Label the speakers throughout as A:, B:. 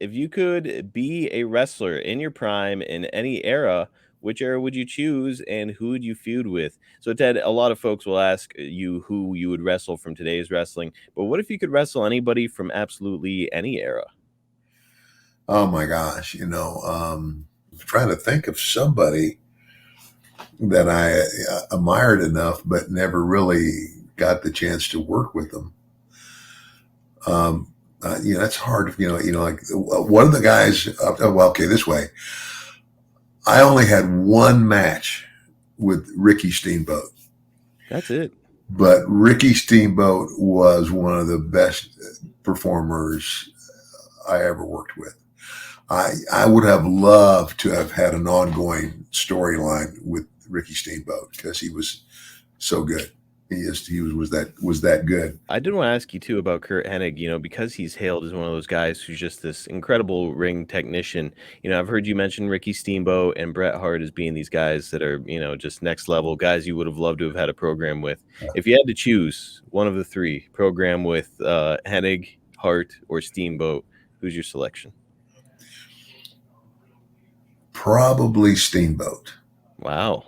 A: If you could be a wrestler in your prime in any era, which era would you choose and who would you feud with? So, Ted, a lot of folks will ask you who you would wrestle from today's wrestling, but what if you could wrestle anybody from absolutely any era?
B: Oh my gosh, trying to think of somebody that I admired enough, but never really got the chance to work with them. That's hard. Like one of the guys. Well, okay, this way. I only had one match with Ricky Steamboat,
A: That's it.
B: but Ricky Steamboat was one of the best performers I ever worked with. I would have loved to have had an ongoing storyline with Ricky Steamboat because he was so good. He was that good.
A: I did want to ask you too about Kurt Hennig, because he's hailed as one of those guys who's just this incredible ring technician. I've heard you mention Ricky Steamboat and Bret Hart as being these guys that are, just next level guys you would have loved to have had a program with. If you had to choose one of the three, program with Hennig, Hart, or Steamboat, who's your selection?
B: Probably Steamboat.
A: Wow.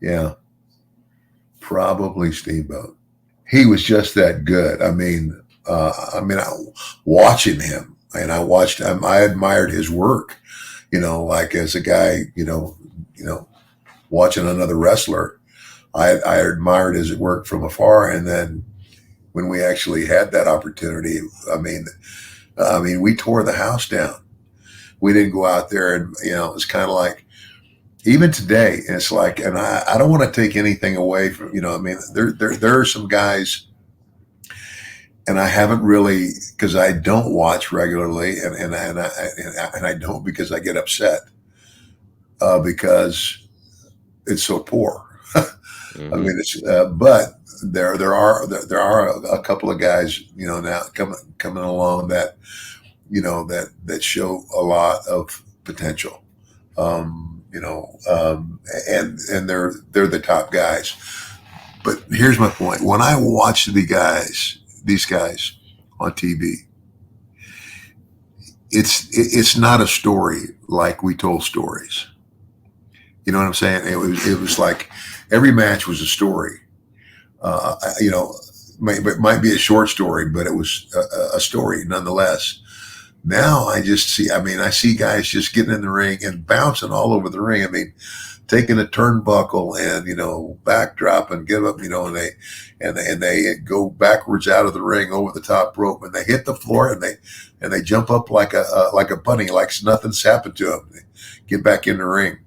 B: Yeah, probably Steamboat. He was just that good. Watching him, and I admired his work. Like as a guy, watching another wrestler, I admired his work from afar. And then when we actually had that opportunity, we tore the house down. We didn't go out there, and it was kind of like even today. It's like, and I don't want to take anything away from there are some guys, and I haven't really because I don't watch regularly, and I don't because I get upset because it's so poor.
A: Hmm.
B: But there are a couple of guys now coming along that that show a lot of potential. And they're the top guys. But here's my point: when I watch these guys on TV, it's not a story like we told stories. You know what I'm saying? It was like every match was a story. It might be a short story, but it was a story nonetheless. Now I see guys just getting in the ring and bouncing all over the ring. Taking a turnbuckle and backdrop and give up, and they go backwards out of the ring over the top rope, and they hit the floor, and they jump up like a bunny, like nothing's happened to them. They get back in the ring.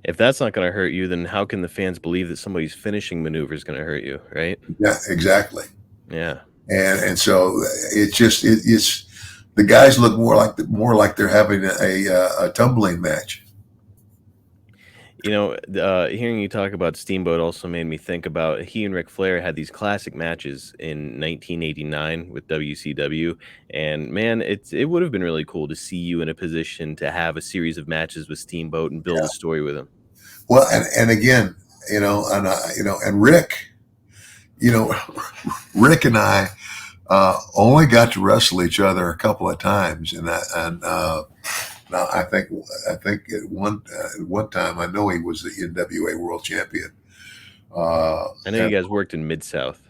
A: If that's not going to hurt you, then how can the fans believe that somebody's finishing maneuver is going to hurt you, right?
B: Yeah, exactly.
A: Yeah.
B: And so it's the guys look more like they're having a tumbling match.
A: Hearing you talk about Steamboat also made me think about he and Ric Flair had these classic matches in 1989 with WCW, and man, it would have been really cool to see you in a position to have a series of matches with Steamboat and build
B: Yeah.
A: a story with him.
B: Well, and again, and Rick, you know, Rick and I only got to wrestle each other a couple of times, now I think at one time I know he was the NWA World Champion.
A: I know you
B: And
A: guys worked in Mid South.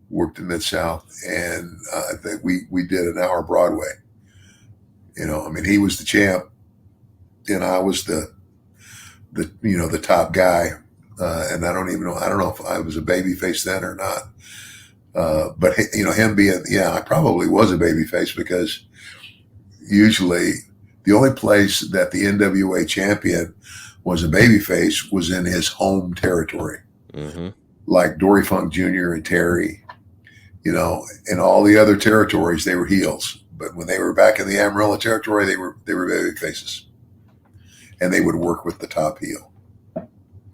B: worked in Mid South, and I think we did an hour Broadway. He was the champ, and I was the top guy. And I don't even know. I don't know if I was a baby face then or not. But him being, yeah, I probably was a baby face because usually the only place that the NWA champion was a baby face was in his home territory,
A: Hmm.
B: like Dory Funk Jr. and Terry. In all the other territories they were heels, but when they were back in the Amarillo territory, they were baby faces, and they would work with the top heel.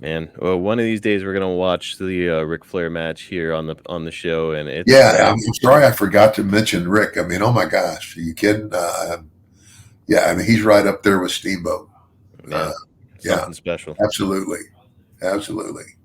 A: Man, well, one of these days we're gonna watch the Ric Flair match here on the show, and it's
B: Yeah, I'm sorry I forgot to mention Rick. Oh my gosh, are you kidding? Yeah, he's right up there with Steamboat.
A: yeah,
B: Uh, yeah,
A: something special.
B: absolutely, absolutely.